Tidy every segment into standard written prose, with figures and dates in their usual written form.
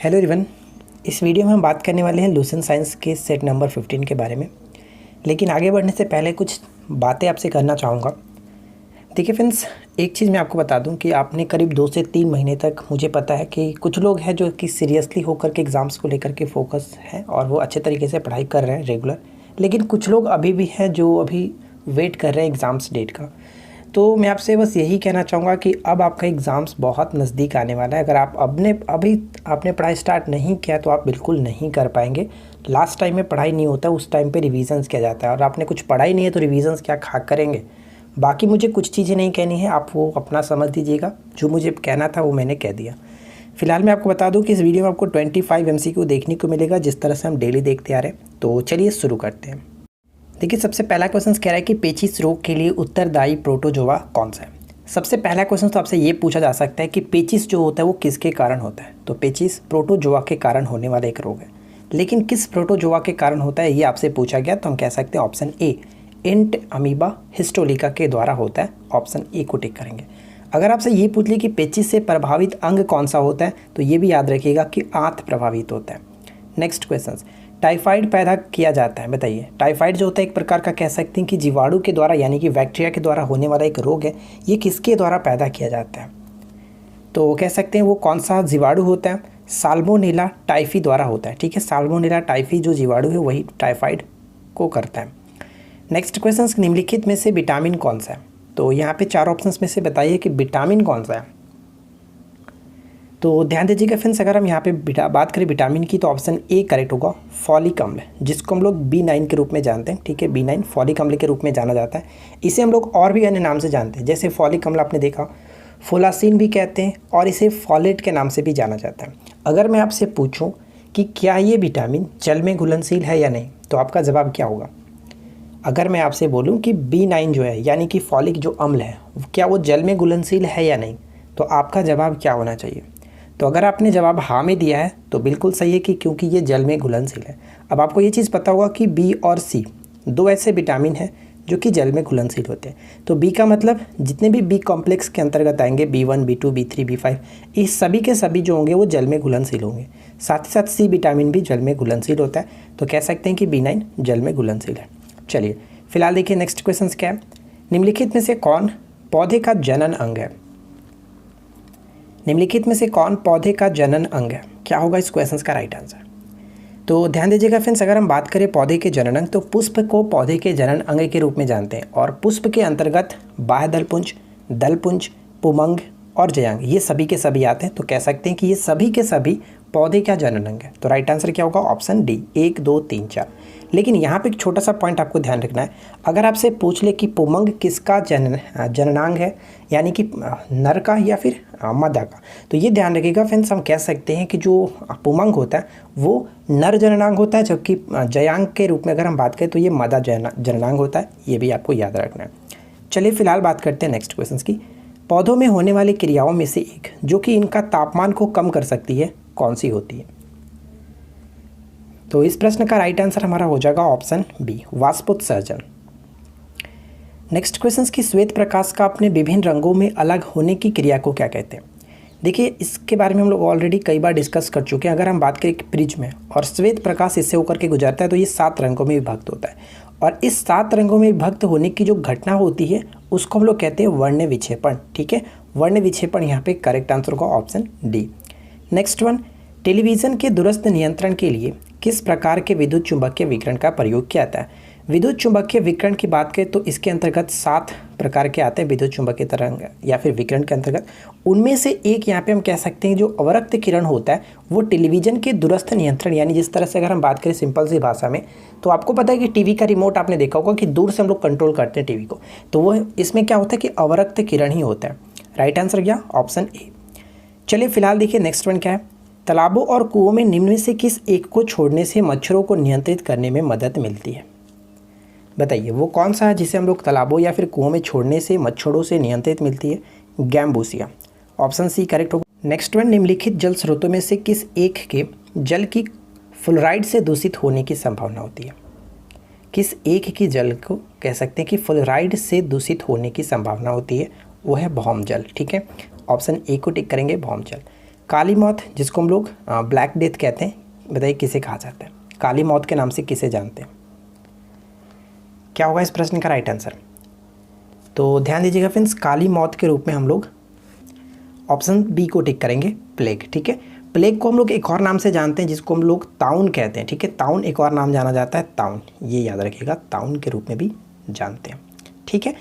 Hello everyone, इस video में हम बात करने वाले हैं लूसेंट साइंस के सेट नंबर 15 के बारे में। लेकिन आगे बढ़ने से पहले कुछ बातें आपसे करना चाहूँगा। देखिए फ्रेंड्स, एक चीज़ मैं आपको बता दूं कि आपने करीब 2 से 3 महीने तक, मुझे पता है कि कुछ लोग हैं जो कि सीरियसली होकर के एग्ज़ाम्स को लेकर के फोकस हैं और वो अच्छे तरीके से पढ़ाई कर रहे हैं रेगुलर। लेकिन कुछ लोग अभी भी हैं जो अभी वेट कर रहे हैं एग्ज़ाम्स डेट का। तो मैं आपसे बस यही कहना चाहूँगा कि अब आपका एग्ज़ाम्स बहुत नज़दीक आने वाला है। अगर आप अभी आपने पढ़ाई स्टार्ट नहीं किया तो आप बिल्कुल नहीं कर पाएंगे। लास्ट टाइम में पढ़ाई नहीं होता, उस टाइम पे रिवीजन्स किया जाता है, और आपने कुछ पढ़ाई नहीं है तो रिवीजन्स क्या खा करेंगे। बाकी मुझे कुछ चीज़ें नहीं कहनी है, आप वो अपना समझ दीजिएगा। जो मुझे कहना था वो मैंने कह दिया। फिलहाल मैं आपको बता दूं कि इस वीडियो में आपको 25 MCQ देखने को मिलेगा, जिस तरह से हम डेली देखते आ रहे हैं। तो चलिए शुरू करते हैं। देखिए, सबसे पहला क्वेश्चन कह रहा है कि पेचिश रोग के लिए उत्तरदायी प्रोटोजोआ कौन सा है। सबसे पहला क्वेश्चन तो आपसे ये पूछा जा सकता है कि पेचिश जो होता है वो किसके कारण होता है। तो पेचिश प्रोटोजोआ के कारण होने वाला एक रोग है, लेकिन किस प्रोटोजोआ के कारण होता है ये आपसे पूछा गया। तो हम कह सकते हैं option A, int amoeba histolytica के द्वारा होता है। ऑप्शन ए को टिक करेंगे। अगर आपसे ये पूछ ली कि पेचिश से प्रभावित अंग कौन सा होता है, तो ये भी याद रखिएगा कि आंत प्रभावित होता है। नेक्स्ट क्वेश्चन, टाइफाइड पैदा किया जाता है। बताइए, टाइफाइड जो होता है एक प्रकार का कह सकते हैं कि जीवाणु के द्वारा, यानी कि बैक्टीरिया के द्वारा होने वाला एक रोग है। ये किसके द्वारा पैदा किया जाता है? तो कह सकते हैं वो कौन सा जीवाणु होता है? साल्मोनेला टाइफी द्वारा होता है। ठीक है, साल्मोनेला टाइफी जो जीवाणु है वही टाइफाइड को करता है। नेक्स्ट क्वेश्चन, निम्नलिखित में से विटामिन कौन सा है? तो यहाँ पे 4 ऑप्शंस में से बताइए कि विटामिन कौन सा है। तो ध्यान दीजिएगा फ्रेंड्स, अगर हम यहाँ पे बात करें विटामिन की तो ऑप्शन ए करेक्ट होगा, फॉलिक अम्ल, जिसको हम लोग B9 के रूप में जानते हैं। ठीक है, B9 फॉलिक अम्ल के रूप में जाना जाता है। इसे हम लोग और भी अन्य नाम से जानते हैं, जैसे फॉलिक अम्ल आपने देखा, फोलासिन भी कहते हैं, और इसे फॉलेट के नाम से भी जाना जाता है। अगर मैं आपसे पूछूँ कि क्या ये विटामिन जल में घुलनशील है या नहीं, तो आपका जवाब क्या होगा? अगर मैं आपसे बोलूँ कि B9 जो है, यानी कि फॉलिक जो अम्ल है, क्या वो जल में घुलनशील है या नहीं, तो आपका जवाब क्या होना चाहिए? तो अगर आपने जवाब हाँ में दिया है तो बिल्कुल सही है कि क्योंकि ये जल में घुलनशील है। अब आपको ये चीज़ पता होगा कि बी और सी 2 ऐसे विटामिन हैं जो कि जल में घुलनशील होते हैं। तो बी का मतलब जितने भी बी कॉम्प्लेक्स के अंतर्गत आएंगे, B1, B2, B3, B5, इस सभी के सभी जो होंगे वो जल में घुलनशील होंगे। साथ ही साथ सी विटामिन भी जल में घुलनशील होता है। तो कह सकते हैं कि B9 जल में घुलनशील है। चलिए फिलहाल देखिए नेक्स्ट क्वेश्चन क्या है। निम्नलिखित में से कौन पौधे का जनन अंग है? निम्नलिखित में से कौन पौधे का जनन अंग है? क्या होगा इस क्वेश्चन का राइट आंसर? तो ध्यान दीजिएगा फ्रेंड्स, अगर हम बात करें पौधे के जनन अंग, तो पुष्प को पौधे के जनन अंग के रूप में जानते हैं। और पुष्प के अंतर्गत बाह्य दलपुंज, दलपुंज, पुमंग और जयांग, ये सभी के सभी आते हैं। तो कह सकते हैं कि ये सभी के सभी पौधे का जनन अंग है। तो राइट आंसर क्या होगा? Option D, 1, 2, 3, 4। लेकिन यहाँ पे एक छोटा सा पॉइंट आपको ध्यान रखना है। अगर आपसे पूछ ले कि पुमंग किसका जननांग है, यानी कि नर का या फिर मादा का, तो ये ध्यान रखिएगा फ्रेंड्स, हम कह सकते हैं कि जो पुमंग होता है वो नर जननांग होता है, जबकि जयांग के रूप में अगर हम बात करें तो ये मादा जननांग होता है। ये भी आपको याद रखना है। चलिए फिलहाल बात करते हैं नेक्स्ट क्वेश्चन की। पौधों में होने वाली क्रियाओं में से एक जो कि इनका तापमान को कम कर सकती है, कौन सी होती है? तो इस प्रश्न का राइट आंसर हमारा हो जाएगा ऑप्शन बी, वाष्पोत्सर्जन। नेक्स्ट क्वेश्चन की श्वेत प्रकाश का अपने विभिन्न रंगों में अलग होने की क्रिया को क्या कहते हैं? देखिए, इसके बारे में हम लोग ऑलरेडी कई बार डिस्कस कर चुके हैं। अगर हम बात करें प्रिज्म में और श्वेत प्रकाश इससे होकर के गुजरता है तो ये 7 रंगों में विभक्त होता है, और इस 7 रंगों में विभक्त होने की जो घटना होती है उसको हम लोग कहते हैं वर्ण विक्षेपण। ठीक है, वर्ण विक्षेपण यहाँ पे करेक्ट आंसर होगा option D. Next one, television के दूरस्थ नियंत्रण के लिए किस प्रकार के विद्युत चुंबकीय विकिरण का प्रयोग किया जाता है? विद्युत चुंबकीय विकिरण की बात करें तो इसके अंतर्गत 7 प्रकार के आते हैं विद्युत चुंबकीय तरंग या फिर विकिरण के अंतर्गत। उनमें से एक यहाँ पे हम कह सकते हैं जो अवरक्त किरण होता है वो टेलीविज़न के दूरस्थ नियंत्रण, यानी जिस तरह से अगर हम बात करें सिंपल सी भाषा में, तो आपको पता है कि टीवी का रिमोट आपने देखा होगा कि दूर से हम लोग कंट्रोल करते हैं टीवी को, तो वो इसमें क्या होता है कि अवरक्त किरण ही होता है। राइट आंसर क्या? Option A. चलिए फिलहाल देखिए नेक्स्ट वन क्या है। तालाबों और कुओं में निम्न में से किस एक को छोड़ने से मच्छरों को नियंत्रित करने में मदद मिलती है? बताइए वो कौन सा है जिसे हम लोग तालाबों या फिर कुओं में छोड़ने से मच्छरों से नियंत्रित मिलती है? गैम्बूसिया। ऑप्शन सी करेक्ट होगा। नेक्स्ट वन, निम्नलिखित जल स्रोतों में से किस एक के जल की फ्लोराइड से दूषित होने की संभावना होती है? किस एक की जल को कह सकते हैं कि फ्लोराइड से दूषित होने की संभावना होती है? वो है भौम जल। ठीक है, ऑप्शन ए को टिक करेंगे, भौम जल। काली मौत जिसको हम लोग ब्लैक डेथ कहते हैं, बताइए किसे कहा जाता है? काली मौत के नाम से किसे जानते हैं? क्या होगा इस प्रश्न का राइट आंसर? तो ध्यान दीजिएगा फ्रेंड्स, काली मौत के रूप में हम लोग ऑप्शन बी को टिक करेंगे, प्लेग। ठीक है, प्लेग को हम लोग एक और नाम से जानते हैं जिसको हम लोग ताउन कहते हैं। ठीक है, ताउन एक और नाम जाना जाता है, ताउन, ये याद रखिएगा, ताउन के रूप में भी जानते हैं। ठीक है,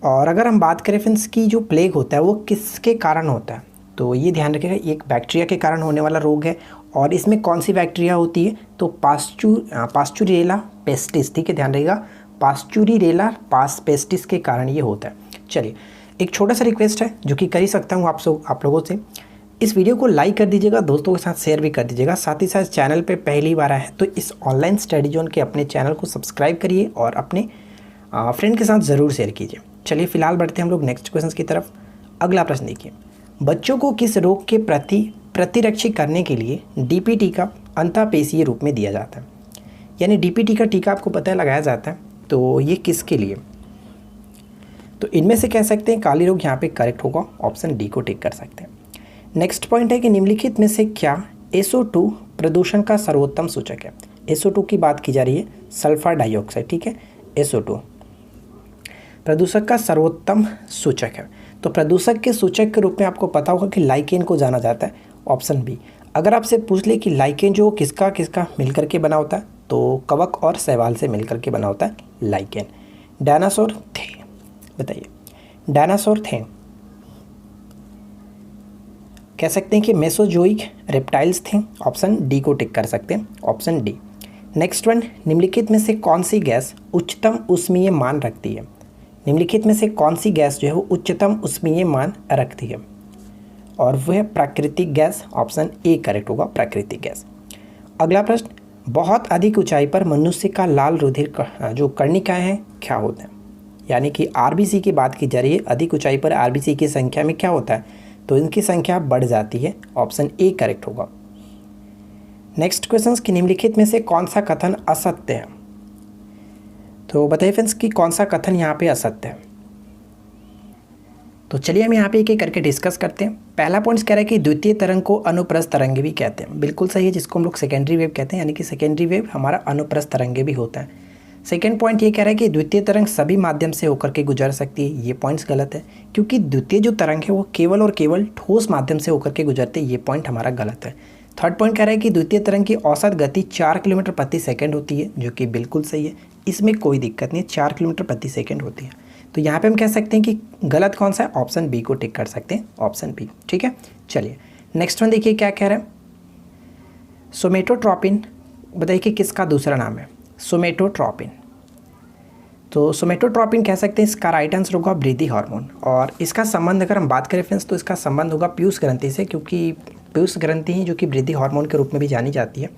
और अगर हम बात करें फ्रेंड्स की जो प्लेग होता है वो किसके कारण होता है, तो ये ध्यान रखिएगा, एक बैक्टीरिया के कारण होने वाला रोग है। और इसमें कौन सी बैक्टीरिया होती है? तो पास्चुरेला पेस्टिस। ठीक है, ध्यान रखिएगा, पास्चुरेला पेस्टिस के कारण ये होता है। चलिए, एक छोटा सा रिक्वेस्ट है जो कि कर ही सकता हूँ आप लोगों से, इस वीडियो को लाइक कर दीजिएगा, दोस्तों के साथ शेयर भी कर दीजिएगा। साथ ही साथ चैनल पे पहली बार आए हैं तो इस ऑनलाइन स्टडी जोन के अपने चैनल को सब्सक्राइब करिए और अपने फ्रेंड के साथ ज़रूर शेयर कीजिए। चलिए फिलहाल बढ़ते हैं हम लोग नेक्स्ट क्वेश्चन की तरफ। अगला प्रश्न देखिए, बच्चों को किस रोग के प्रति प्रतिरक्षी करने के लिए डीपीटी का अंतःपेशीय रूप में दिया जाता है? यानी डीपीटी का टीका आपको पता है लगाया जाता है, तो ये किसके लिए? तो इनमें से कह सकते हैं काली रोग यहाँ पे करेक्ट होगा, ऑप्शन डी को टिक कर सकते हैं। नेक्स्ट पॉइंट है कि निम्नलिखित में से क्या SO2 प्रदूषण का सर्वोत्तम सूचक है? SO2 की बात की जा रही है, सल्फर डाइऑक्साइड। ठीक है, SO2 प्रदूषक का सर्वोत्तम सूचक है। तो प्रदूषक के सूचक के रूप में आपको पता होगा कि लाइकेन को जाना जाता है, ऑप्शन बी। अगर आपसे पूछ ले कि लाइकेन जो किसका किसका मिलकर के बना होता है, तो कवक और शैवाल से मिलकर के बना होता है लाइकेन। डायनासोर थे, बताइए डायनासोर थे, कह सकते हैं कि मेसोजोइक रेप्टाइल्स थे, ऑप्शन डी को टिक कर सकते हैं, ऑप्शन डी। नेक्स्ट वन, निम्नलिखित में से कौन सी गैस उच्चतम ऊष्मीय मान रखती है? निम्नलिखित में से कौन सी गैस जो है वो उच्चतम ऊष्मीय मान रखती है? और वह है प्राकृतिक गैस, ऑप्शन ए करेक्ट होगा, प्राकृतिक गैस। अगला प्रश्न, बहुत अधिक ऊंचाई पर मनुष्य का लाल रुधिर जो कर्णिकाएं हैं क्या होता है? यानी कि आरबीसी की बात की जा रही है, अधिक ऊंचाई पर आरबीसी की संख्या में क्या होता है? तो इनकी संख्या बढ़ जाती है, ऑप्शन ए करेक्ट होगा। नेक्स्ट क्वेश्चन कि निम्नलिखित में से कौन सा कथन असत्य है? तो बताइए फ्रेंड्स कि कौन सा कथन यहाँ पे असत्य है? तो चलिए हम यहाँ पे एक एक करके डिस्कस करते हैं। पहला पॉइंट कह रहा है कि द्वितीय तरंग को अनुप्रस्थ तरंगे भी कहते हैं, बिल्कुल सही है, जिसको हम लोग सेकेंडरी वेव कहते हैं, यानी कि सेकेंडरी वेव हमारा अनुप्रस्थ तरंगे भी होता है। सेकेंड पॉइंट ये कह रहा है कि द्वितीय तरंग सभी माध्यम से होकर के गुजर सकती है, ये पॉइंट्स गलत है, क्योंकि द्वितीय जो तरंग है वो केवल और केवल ठोस माध्यम से होकर के गुजरते हैं, ये पॉइंट हमारा गलत है। थर्ड पॉइंट कह रहा है कि द्वितीय तरंग की औसत गति 4 किलोमीटर प्रति सेकंड होती है, जो कि बिल्कुल सही है, इसमें कोई दिक्कत नहीं है, 4 किलोमीटर प्रति सेकंड होती है। तो यहाँ पे हम कह सकते हैं कि गलत कौन सा है, ऑप्शन बी को टिक कर सकते हैं, ऑप्शन बी। ठीक है, चलिए नेक्स्ट वन देखिए क्या कह रहा है, सोमेटोट्रोपिन, बताइए कि किसका दूसरा नाम है? सोमेटोट्रोपिन। तो सोमेटोट्रोपिन कह सकते हैं इसका राइट आंसर होगा वृद्धि हार्मोन। और इसका संबंध अगर हम बात करें फ्रेंड्स तो इसका संबंध होगा पीयूष ग्रंथि से, क्योंकि पीयूष ग्रंथि ही जो कि वृद्धि हार्मोन के रूप में भी जानी जाती है।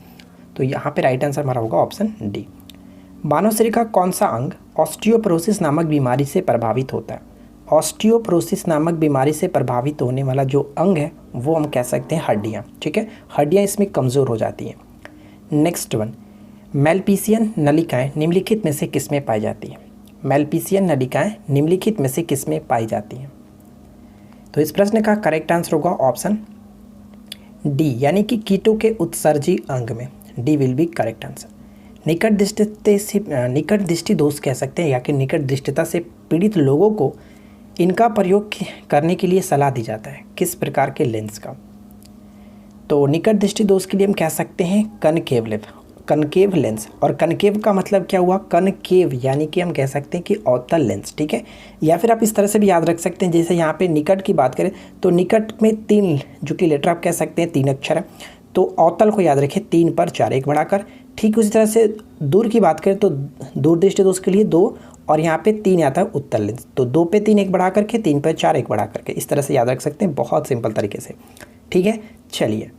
तो यहाँ पे राइट आंसर हमारा होगा ऑप्शन डी। मानव शरीर का कौन सा अंग ऑस्टियोपोरोसिस नामक बीमारी से प्रभावित होता है? ऑस्टियोपोरोसिस नामक बीमारी से प्रभावित होने वाला जो अंग है वो हम कह सकते हैं हड्डियाँ। ठीक है, हड्डियाँ इसमें कमज़ोर हो जाती हैं। नेक्स्ट वन, मेलपीसियन नलिकाएं निम्नलिखित में से किसमें पाई जाती हैं? मेलपीसियन नलिकाएं निम्नलिखित में से किसमें पाई जाती हैं? तो इस प्रश्न का करेक्ट आंसर होगा ऑप्शन डी, यानी कि कीटों के उत्सर्जी अंग में, D will be correct answer. निकट दृष्टि दोष कह सकते हैं, या कि निकट दृष्टिता से पीड़ित लोगों को इनका प्रयोग करने के लिए सलाह दी जाता है, किस प्रकार के लेंस का? तो निकट दृष्टि दोष के लिए हम कह सकते हैं कनकेव लेंस। और कनकेव का मतलब क्या हुआ? कनकेव, यानी कि हम कह सकते हैं कि अवतल लेंस। ठीक है, या फिर आप इस तरह से भी याद रख सकते हैं, जैसे यहाँ पे निकट की बात करें तो निकट में 3 जो कि लेटर आप कह सकते हैं 3 अक्षर है, तो अवतल को याद रखें 3 पर 4 एक बढ़ाकर। ठीक उसी तरह से दूर की बात करें तो दूर दृष्टि दोष के लिए 2 और यहाँ पे 3 आता है उत्तल लेंस, तो 2 पे 3 एक बढ़ा करके, 3 पे 4 एक बढ़ा करके, इस तरह से याद रख सकते हैं, बहुत सिंपल तरीके से। ठीक है, चलिए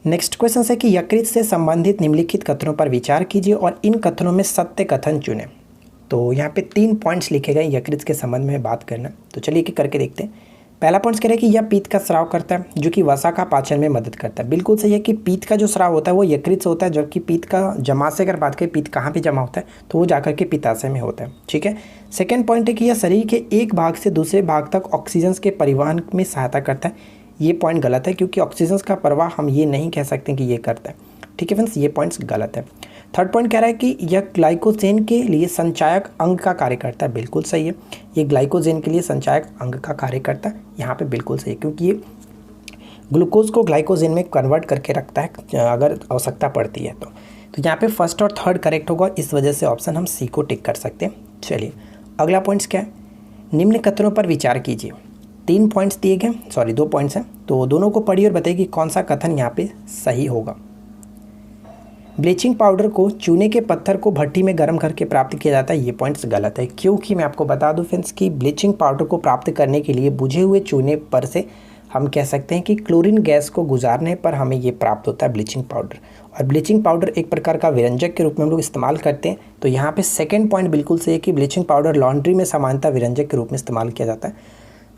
नेक्स्ट क्वेश्चन है कि यकृत से संबंधित निम्नलिखित कथनों पर विचार कीजिए और इन कथनों में सत्य कथन चुनें। तो यहाँ पे 3 पॉइंट्स लिखे गए यकृत के संबंध में बात करना, तो चलिए एक करके देखते हैं। पहला पॉइंट कह रहा है कि यह पीत का स्राव करता है, जो कि वसा का पाचन में मदद करता है। बिल्कुल सही है कि पीत का जो स्राव होता है वो यकृत से होता है, जबकि पीत का जमा से अगर बात करें, पीत कहाँ पे जमा होता है, तो वो जाकर के पित्ताशय में होता है। ठीक है, सेकेंड पॉइंट है कि यह शरीर के एक भाग से दूसरे भाग तक ऑक्सीजन के परिवहन में सहायता करता है, ये पॉइंट गलत है क्योंकि ऑक्सीजन का प्रवाह हम ये नहीं कह सकते कि ये करता है। ठीक है फ्रेंड्स, ये पॉइंट्स गलत है। थर्ड पॉइंट कह रहा है कि यह ग्लाइकोजेन के लिए संचायक अंग का कार्य करता है। बिल्कुल सही है, ये ग्लाइकोजेन के लिए संचायक अंग का कार्य करता है। यहाँ पे बिल्कुल सही है क्योंकि ये ग्लूकोज को ग्लाइकोजेन में कन्वर्ट करके रखता है अगर आवश्यकता पड़ती है तो यहाँ पे फर्स्ट और थर्ड करेक्ट होगा, इस वजह से ऑप्शन हम सी को टिक कर सकते हैं। चलिए अगला पॉइंट्स क्या है, निम्न कथनों पर विचार कीजिए। 3 पॉइंट्स दिए गए, 2 पॉइंट्स हैं, तो दोनों को पढ़िए और बताइए कि कौन सा कथन यहाँ पे सही होगा। ब्लीचिंग पाउडर को चूने के पत्थर को भट्टी में गर्म करके प्राप्त किया जाता है। ये पॉइंट्स गलत है क्योंकि मैं आपको बता दूं फ्रेंड्स कि ब्लीचिंग पाउडर को प्राप्त करने के लिए बुझे हुए चूने पर से हम कह सकते हैं कि क्लोरीन गैस को गुजारने पर हमें ये प्राप्त होता है ब्लीचिंग पाउडर। और ब्लीचिंग पाउडर एक प्रकार का विरंजक के रूप में हम लोग इस्तेमाल करते हैं। तो यहाँ पे सेकंड पॉइंट बिल्कुल सही है कि ब्लीचिंग पाउडर लॉन्ड्री में सामान्यतः विरंजक के रूप में इस्तेमाल किया जाता है।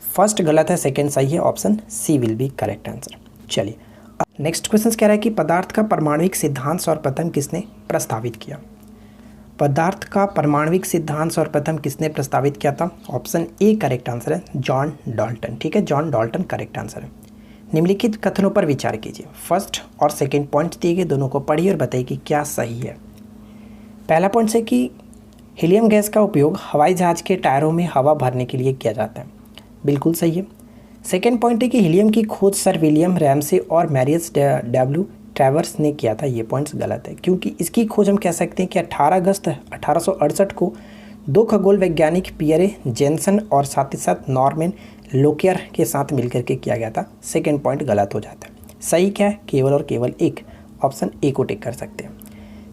फर्स्ट गलत है, सेकेंड सही है, option C will be correct answer. चलिए नेक्स्ट क्वेश्चन कह रहा है कि पदार्थ का परमाणविक सिद्धांत सर्वप्रथम किसने प्रस्तावित किया। पदार्थ का परमाणविक सिद्धांत सर्वप्रथम किसने प्रस्तावित किया था। ऑप्शन ए करेक्ट आंसर है, जॉन डाल्टन। ठीक है, जॉन डाल्टन करेक्ट आंसर है। निम्नलिखित कथनों पर विचार कीजिए। फर्स्ट और सेकंड पॉइंट दिए गए, दोनों को पढ़िए और बताइए कि क्या सही है। पहला पॉइंट है कि हीलियम गैस का उपयोग हवाई जहाज के टायरों में हवा भरने के लिए किया जाता है। बिल्कुल सही है। सेकेंड पॉइंट है कि हीलियम की खोज सर विलियम रैमसे और मैरियस डब्ल्यू ट्रैवर्स ने किया था। ये पॉइंट्स गलत है क्योंकि इसकी खोज हम कह सकते हैं कि 18 अगस्त 1868 को 2 खगोल वैज्ञानिक पियरे जेनसन और साथ ही साथ नॉर्मन लोकियर के साथ मिलकर के किया गया था। सेकेंड पॉइंट गलत हो जाता है। सही क्या है, केवल और केवल एक, ऑप्शन ए को टिक कर सकते हैं।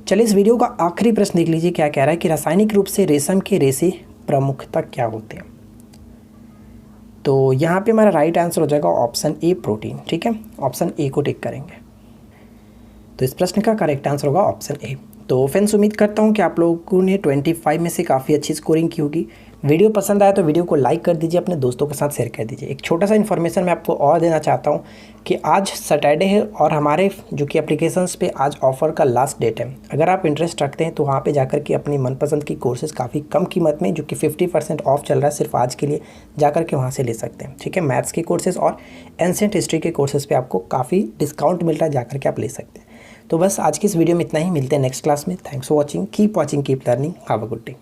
चलिए इस वीडियो का आखिरी प्रश्न देख लीजिए, क्या कह रहा है कि रासायनिक रूप से रेशम के रेशे प्रमुखता क्या होते हैं। तो यहाँ पे हमारा राइट आंसर हो जाएगा ऑप्शन ए प्रोटीन। ठीक है, ऑप्शन ए को टिक करेंगे। तो इस प्रश्न का करेक्ट आंसर होगा ऑप्शन ए। तो फ्रेंड्स उम्मीद करता हूँ कि आप लोगों ने 25 में से काफ़ी अच्छी स्कोरिंग की होगी। वीडियो पसंद आया तो वीडियो को लाइक कर दीजिए, अपने दोस्तों के साथ शेयर कर दीजिए। एक छोटा सा इन्फॉर्मेशन मैं आपको और देना चाहता हूँ कि आज सैटरडे है और हमारे जो कि एप्लीकेशंस पे आज ऑफ़र का लास्ट डेट है। अगर आप इंटरेस्ट रखते हैं तो वहाँ पे जाकर के अपनी मनपसंद की कोर्सेज़ काफ़ी कम कीमत में, जो कि 50% ऑफ चल रहा है सिर्फ आज के लिए, जाकर के वहाँ से ले सकते हैं। ठीक है, मैथ्स के कोर्सेज़ और एंशिएंट हिस्ट्री के कोर्सेज़ पे आपको काफ़ी डिस्काउंट मिल रहा है, जाकर के आप ले सकते हैं। तो बस आज की इस वीडियो में इतना ही, मिलते हैं नेक्स्ट क्लास में। Thanks for watching, keep watching, keep learning, have a good day.